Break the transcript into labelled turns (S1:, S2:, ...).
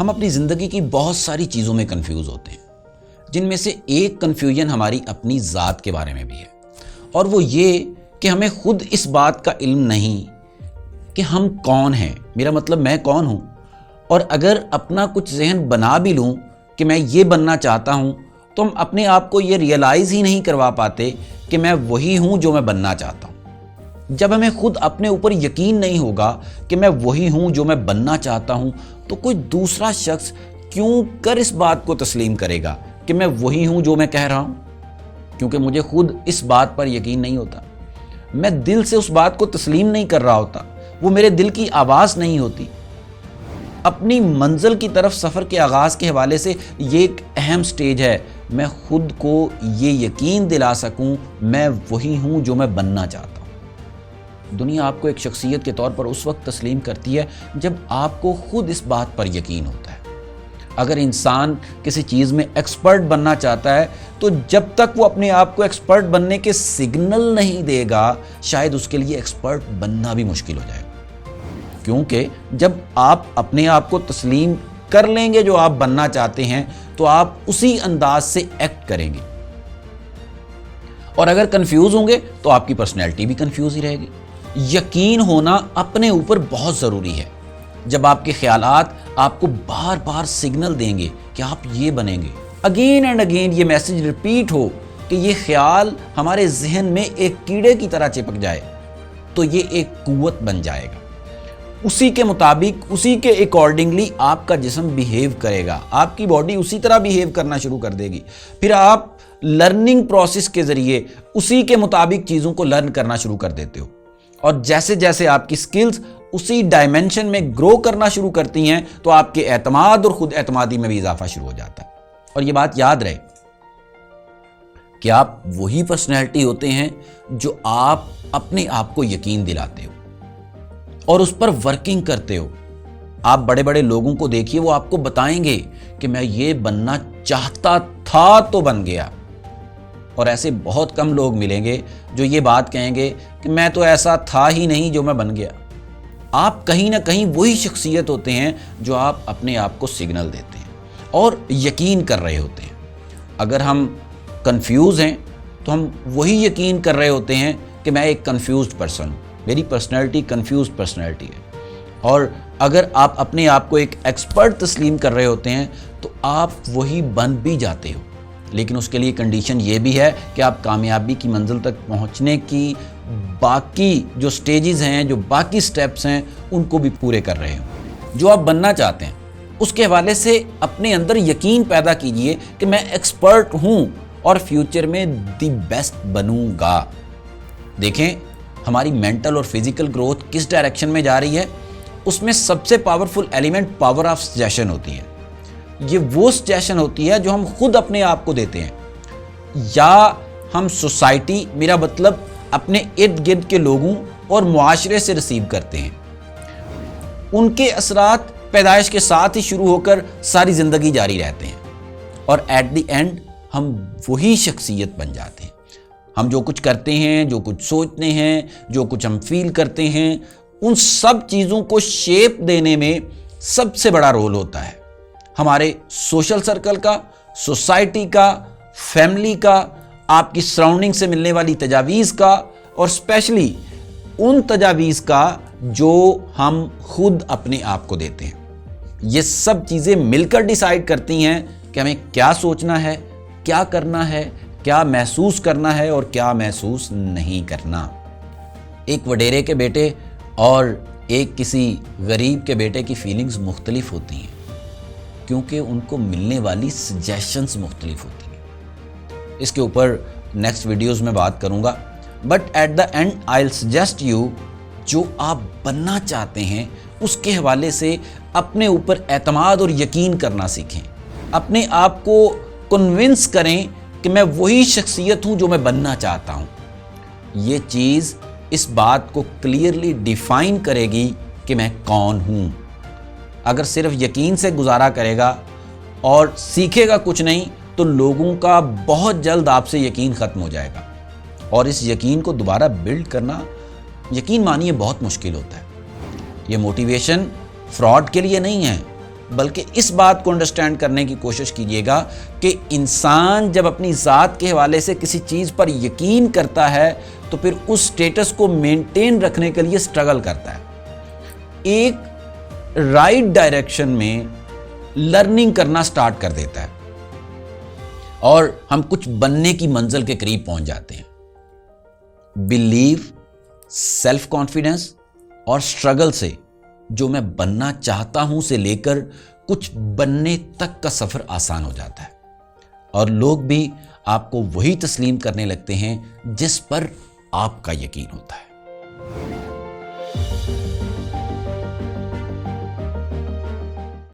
S1: ہم اپنی زندگی کی بہت ساری چیزوں میں کنفیوز ہوتے ہیں، جن میں سے ایک کنفیوژن ہماری اپنی ذات کے بارے میں بھی ہے، اور وہ یہ کہ ہمیں خود اس بات کا علم نہیں کہ ہم کون ہیں، میرا مطلب میں کون ہوں، اور اگر اپنا کچھ ذہن بنا بھی لوں کہ میں یہ بننا چاہتا ہوں تو ہم اپنے آپ کو یہ ریئلائز ہی نہیں کروا پاتے کہ میں وہی ہوں جو میں بننا چاہتا ہوں۔ جب ہمیں خود اپنے اوپر یقین نہیں ہوگا کہ میں وہی ہوں جو میں بننا چاہتا ہوں تو کوئی دوسرا شخص کیوں کر اس بات کو تسلیم کرے گا کہ میں وہی ہوں جو میں کہہ رہا ہوں؟ کیونکہ مجھے خود اس بات پر یقین نہیں ہوتا، میں دل سے اس بات کو تسلیم نہیں کر رہا ہوتا، وہ میرے دل کی آواز نہیں ہوتی۔ اپنی منزل کی طرف سفر کے آغاز کے حوالے سے یہ ایک اہم سٹیج ہے، میں خود کو یہ یقین دلا سکوں میں وہی ہوں جو میں بننا چاہتا ہوں۔ دنیا آپ کو ایک شخصیت کے طور پر اس وقت تسلیم کرتی ہے جب آپ کو خود اس بات پر یقین ہوتا ہے۔ اگر انسان کسی چیز میں ایکسپرٹ بننا چاہتا ہے تو جب تک وہ اپنے آپ کو ایکسپرٹ بننے کے سگنل نہیں دے گا شاید اس کے لیے ایکسپرٹ بننا بھی مشکل ہو جائے گا، کیونکہ جب آپ اپنے آپ کو تسلیم کر لیں گے جو آپ بننا چاہتے ہیں تو آپ اسی انداز سے ایکٹ کریں گے، اور اگر کنفیوز ہوں گے تو آپ کی پرسنالٹی بھی کنفیوز ہی رہے گی۔ یقین ہونا اپنے اوپر بہت ضروری ہے۔ جب آپ کے خیالات آپ کو بار بار سگنل دیں گے کہ آپ یہ بنیں گے، اگین اینڈ اگین یہ میسج ریپیٹ ہو کہ یہ خیال ہمارے ذہن میں ایک کیڑے کی طرح چپک جائے تو یہ ایک قوت بن جائے گا۔ اسی کے مطابق، اسی کے اکارڈنگلی آپ کا جسم بیہیو کرے گا، آپ کی باڈی اسی طرح بیہیو کرنا شروع کر دے گی، پھر آپ لرننگ پروسیس کے ذریعے اسی کے مطابق چیزوں کو لرن کرنا شروع کر دیتے ہو، اور جیسے جیسے آپ کی سکلز اسی ڈائمنشن میں گرو کرنا شروع کرتی ہیں تو آپ کے اعتماد اور خود اعتمادی میں بھی اضافہ شروع ہو جاتا ہے۔ اور یہ بات یاد رہے کہ آپ وہی پرسنالٹی ہوتے ہیں جو آپ اپنے آپ کو یقین دلاتے ہو اور اس پر ورکنگ کرتے ہو۔ آپ بڑے بڑے لوگوں کو دیکھیے، وہ آپ کو بتائیں گے کہ میں یہ بننا چاہتا تھا تو بن گیا، اور ایسے بہت کم لوگ ملیں گے جو یہ بات کہیں گے کہ میں تو ایسا تھا ہی نہیں جو میں بن گیا۔ آپ کہیں نہ کہیں وہی شخصیت ہوتے ہیں جو آپ اپنے آپ کو سگنل دیتے ہیں اور یقین کر رہے ہوتے ہیں۔ اگر ہم کنفیوز ہیں تو ہم وہی یقین کر رہے ہوتے ہیں کہ میں ایک کنفیوزڈ پرسن ہوں، میری پرسنالٹی کنفیوزڈ پرسنالٹی ہے۔ اور اگر آپ اپنے آپ کو ایک ایکسپرٹ تسلیم کر رہے ہوتے ہیں تو آپ وہی بن بھی جاتے ہو، لیکن اس کے لیے کنڈیشن یہ بھی ہے کہ آپ کامیابی کی منزل تک پہنچنے کی باقی جو سٹیجز ہیں، جو باقی سٹیپس ہیں، ان کو بھی پورے کر رہے ہوں۔ جو آپ بننا چاہتے ہیں اس کے حوالے سے اپنے اندر یقین پیدا کیجئے کہ میں ایکسپرٹ ہوں اور فیوچر میں دی بیسٹ بنوں گا۔ دیکھیں ہماری مینٹل اور فزیکل گروتھ کس ڈائریکشن میں جا رہی ہے، اس میں سب سے powerful element power of suggestion ہوتی ہے۔ یہ وہ سجیشن ہوتی ہے جو ہم خود اپنے آپ کو دیتے ہیں، یا ہم سوسائٹی، میرا مطلب اپنے ارد گرد کے لوگوں اور معاشرے سے ریسیو کرتے ہیں۔ ان کے اثرات پیدائش کے ساتھ ہی شروع ہو کر ساری زندگی جاری رہتے ہیں، اور ایٹ دی اینڈ ہم وہی شخصیت بن جاتے ہیں۔ ہم جو کچھ کرتے ہیں، جو کچھ سوچتے ہیں، جو کچھ ہم فیل کرتے ہیں، ان سب چیزوں کو شیپ دینے میں سب سے بڑا رول ہوتا ہے ہمارے سوشل سرکل کا، سوسائٹی کا، فیملی کا، آپ کی سراؤنڈنگ سے ملنے والی تجاویز کا، اور اسپیشلی ان تجاویز کا جو ہم خود اپنے آپ کو دیتے ہیں۔ یہ سب چیزیں مل کر ڈیسائیڈ کرتی ہیں کہ ہمیں کیا سوچنا ہے، کیا کرنا ہے، کیا محسوس کرنا ہے اور کیا محسوس نہیں کرنا۔ ایک وڈیرے کے بیٹے اور ایک کسی غریب کے بیٹے کی فیلنگز مختلف ہوتی ہیں کیونکہ ان کو ملنے والی سجیشنز مختلف ہوتی ہیں۔ اس کے اوپر نیکسٹ ویڈیوز میں بات کروں گا، but at the end I will suggest you, جو آپ بننا چاہتے ہیں اس کے حوالے سے اپنے اوپر اعتماد اور یقین کرنا سیکھیں، اپنے آپ کو کنونس کریں کہ میں وہی شخصیت ہوں جو میں بننا چاہتا ہوں۔ یہ چیز اس بات کو کلیئرلی ڈیفائن کرے گی کہ میں کون ہوں۔ اگر صرف یقین سے گزارا کرے گا اور سیکھے گا کچھ نہیں تو لوگوں کا بہت جلد آپ سے یقین ختم ہو جائے گا، اور اس یقین کو دوبارہ بلڈ کرنا یقین مانیے بہت مشکل ہوتا ہے۔ یہ موٹیویشن فراڈ کے لیے نہیں ہے، بلکہ اس بات کو انڈرسٹینڈ کرنے کی کوشش کیجیے گا کہ انسان جب اپنی ذات کے حوالے سے کسی چیز پر یقین کرتا ہے تو پھر اس سٹیٹس کو مینٹین رکھنے کے لیے سٹرگل کرتا ہے، ایک رائٹ ڈائریکشن میں لرننگ کرنا سٹارٹ کر دیتا ہے اور ہم کچھ بننے کی منزل کے قریب پہنچ جاتے ہیں۔ بلیو، سیلف کانفیڈنس اور سٹرگل سے جو میں بننا چاہتا ہوں سے لے کر کچھ بننے تک کا سفر آسان ہو جاتا ہے، اور لوگ بھی آپ کو وہی تسلیم کرنے لگتے ہیں جس پر آپ کا یقین ہوتا ہے۔